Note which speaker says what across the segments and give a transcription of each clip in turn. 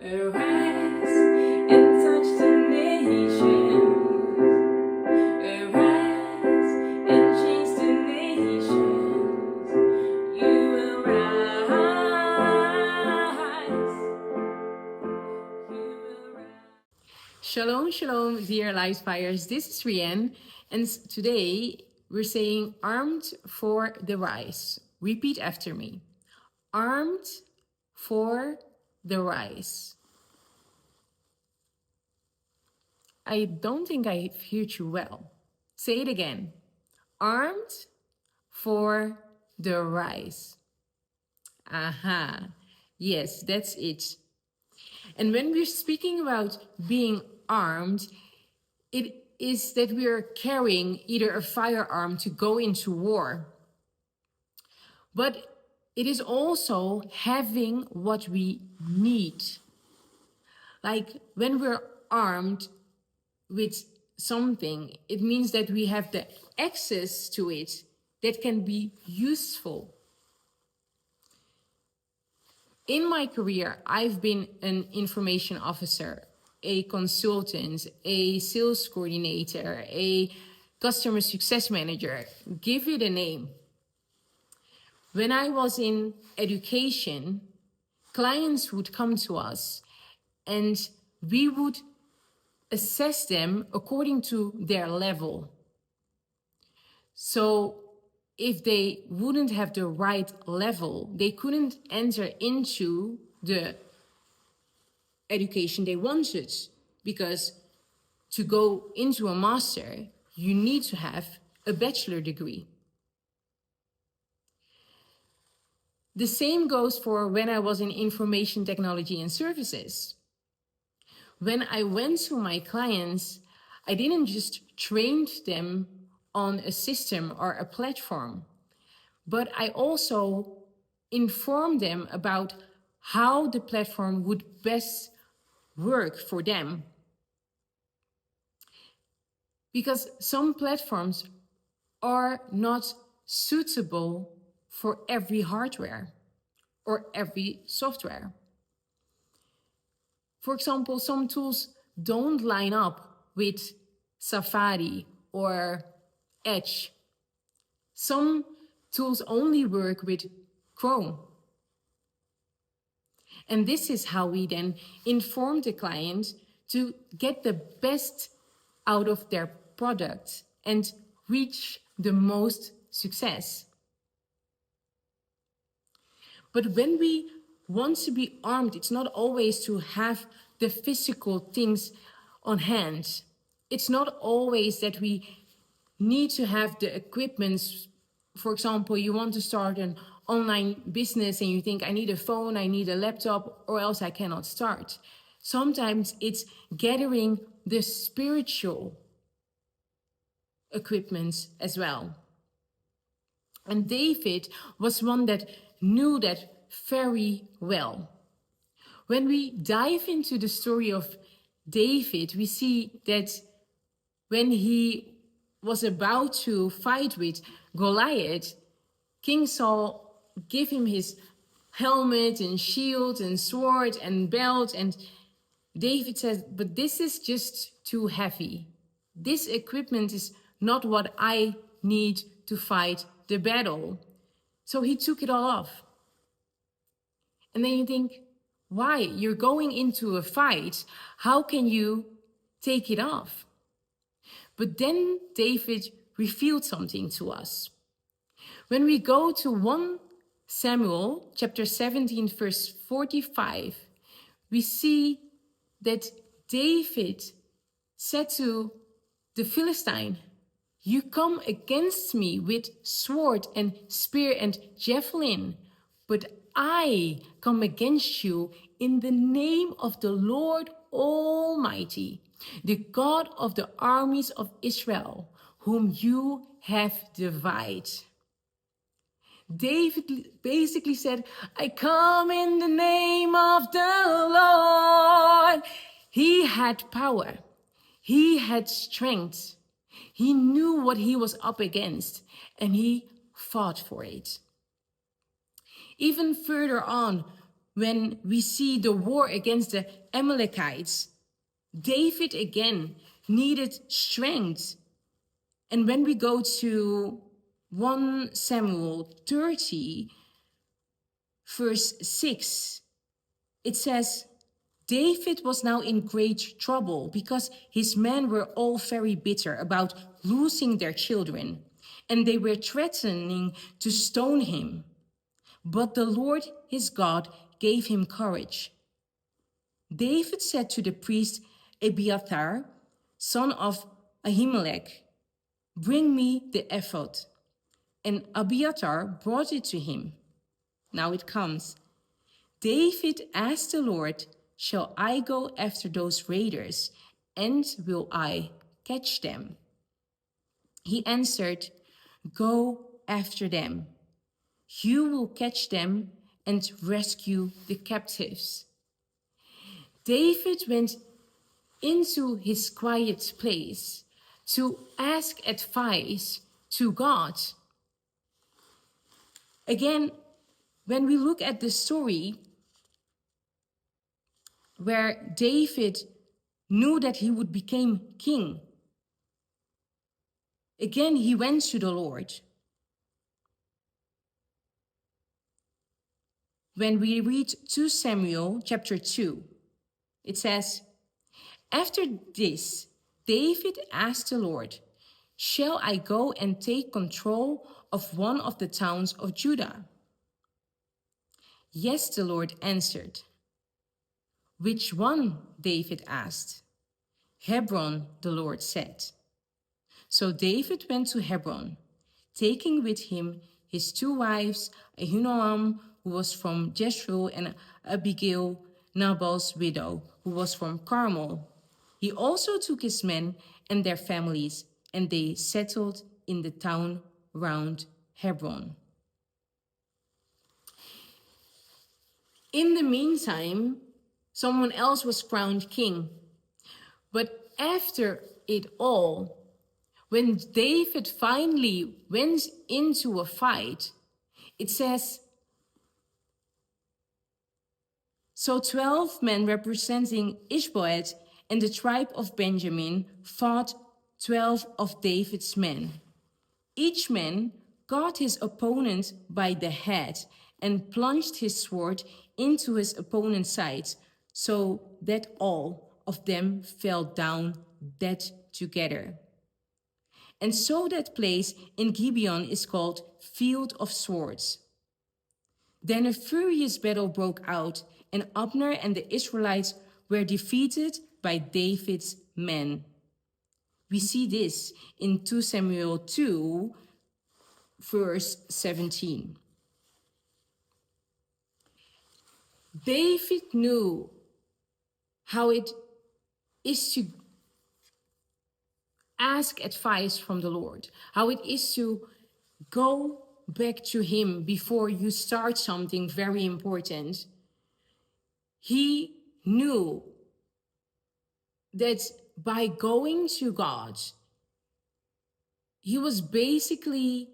Speaker 1: Arise and touch the nations. Arise and change the nations. You will rise. You will rise. Shalom, shalom, dear Light Fires. This is Rianne, and today we're saying armed for the rise. Repeat after me. Armed for the rise. I don't think I heard you well. Say it again. Armed for the rise. Aha. Yes, that's it. And when we're speaking about being armed, it is that we are carrying either a firearm to go into war, but it is also having what we need. Like when we're armed with something, it means that we have the access to it that can be useful. In my career, I've been an information officer, a consultant, a sales coordinator, a customer success manager. Give it a name. When I was in education, clients would come to us and we would assess them according to their level. So if they wouldn't have the right level, they couldn't enter into the education they wanted, because to go into a master, you need to have a bachelor degree. The same goes for when I was in information technology and services. When I went to my clients, I didn't just train them on a system or a platform, but I also informed them about how the platform would best work for them. Because some platforms are not suitable for every hardware or every software. For example, some tools don't line up with Safari or Edge. Some tools only work with Chrome. And this is how we then inform the client to get the best out of their product and reach the most success. But when we want to be armed, it's not always to have the physical things on hand. It's not always that we need to have the equipment. For example, you want to start an online business and you think, I need a phone, I need a laptop, or else I cannot start. Sometimes it's gathering the spiritual equipment as well. And David was one that knew that very well. When we dive into the story of David, we see that when he was about to fight with Goliath, King Saul gave him his helmet and shield and sword and belt, and David says, but this is just too heavy. This equipment is not what I need to fight the battle. So he took it all off. And then you think, why? You're going into a fight. How can you take it off? But then David revealed something to us. When we go to 1 Samuel chapter 17, verse 45, we see that David said to the Philistine, you come against me with sword and spear and javelin, but I come against you in the name of the Lord Almighty, the God of the armies of Israel, whom you have defied. David basically said, I come in the name of the Lord. He had power. He had strength. He knew what he was up against, and he fought for it. Even further on, when we see the war against the Amalekites, David again needed strength. And when we go to 1 Samuel 30, verse 6, it says, David was now in great trouble because his men were all very bitter about losing their children, and they were threatening to stone him. But the Lord his God gave him courage. David said to the priest Abiathar, son of Ahimelech, bring me the ephod. And Abiathar brought it to him. Now it comes. David asked the Lord, shall I go after those raiders, and will I catch them? He answered, go after them. You will catch them and rescue the captives. David went into his quiet place to ask advice to God. Again, when we look at the story where David knew that he would become king, again he went to the Lord. When we read 2 Samuel chapter 2, it says, after this, David asked the Lord, shall I go and take control of one of the towns of Judah? Yes, the Lord answered. Which one? David asked. Hebron, the Lord said. So David went to Hebron, taking with him his 2 wives, Ahinoam, who was from Jezreel, and Abigail, Nabal's widow, who was from Carmel. He also took his men and their families, and they settled in the town round Hebron. In the meantime, someone else was crowned king. But after it all, when David finally went into a fight, it says, so 12 men representing Ishbosheth and the tribe of Benjamin fought 12 of David's men. Each man caught his opponent by the head and plunged his sword into his opponent's side, so that all of them fell down dead together. And so that place in Gibeon is called Field of Swords. Then a furious battle broke out, and Abner and the Israelites were defeated by David's men. We see this in 2 Samuel 2, verse 17. David knew how it is to ask advice from the Lord, how it is to go back to him before you start something very important. He knew that by going to God, he was basically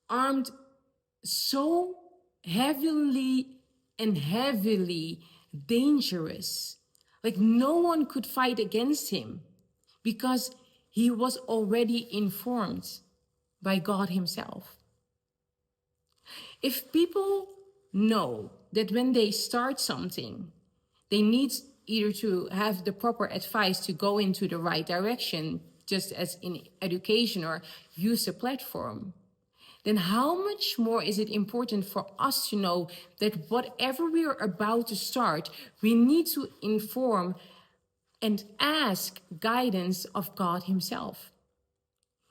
Speaker 1: armed so heavily dangerous. Like no one could fight against him because he was already informed by God himself. If people know that when they start something, they need either to have the proper advice to go into the right direction, just as in education, or use a platform, then how much more is it important for us to know that whatever we are about to start, we need to inform and ask guidance of God himself.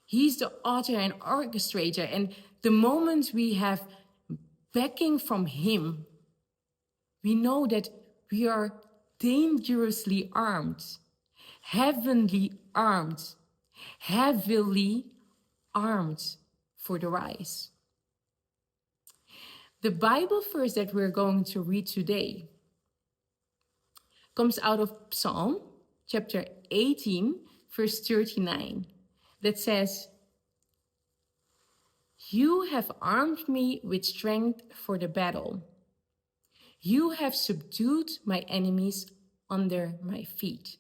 Speaker 1: He's the author and orchestrator, and the moment we have backing from him, we know that we are dangerously armed, heavenly armed, heavily armed for the rise. The Bible verse that we're going to read today comes out of Psalm chapter 18, verse 39, that says, you have armed me with strength for the battle. You have subdued my enemies under my feet.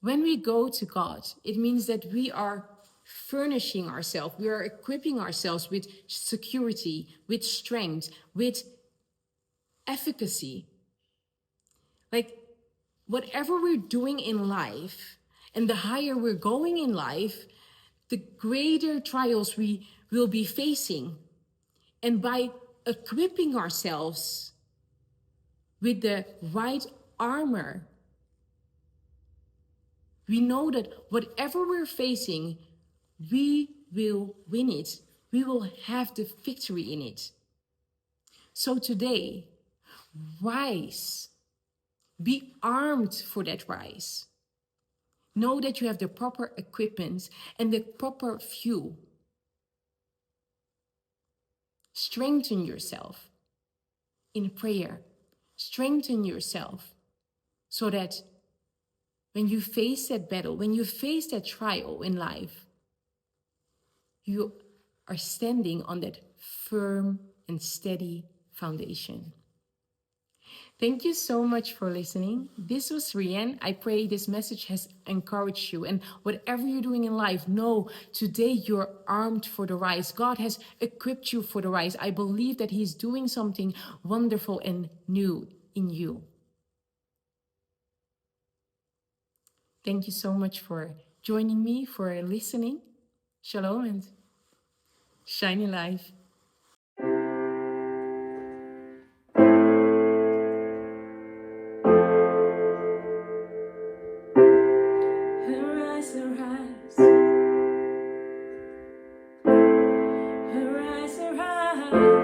Speaker 1: When we go to God, it means that we are furnishing ourselves, we are equipping ourselves with security, with strength, with efficacy. Like, whatever we're doing in life, and the higher we're going in life, the greater trials we will be facing. And by equipping ourselves with the right armor, we know that whatever we're facing, we will win it. We will have the victory in it. So today, rise. Be armed for that rise. Know that you have the proper equipment and the proper fuel. Strengthen yourself in prayer. Strengthen yourself so that when you face that battle, when you face that trial in life, you are standing on that firm and steady foundation. Thank you so much for listening. This was Rianne. I pray this message has encouraged you. And whatever you're doing in life, know today you're armed for the rise. God has equipped you for the rise. I believe that He's doing something wonderful and new in you. Thank you so much for joining me, for listening. Shalom and shine life. Arise, arise. Arise, arise.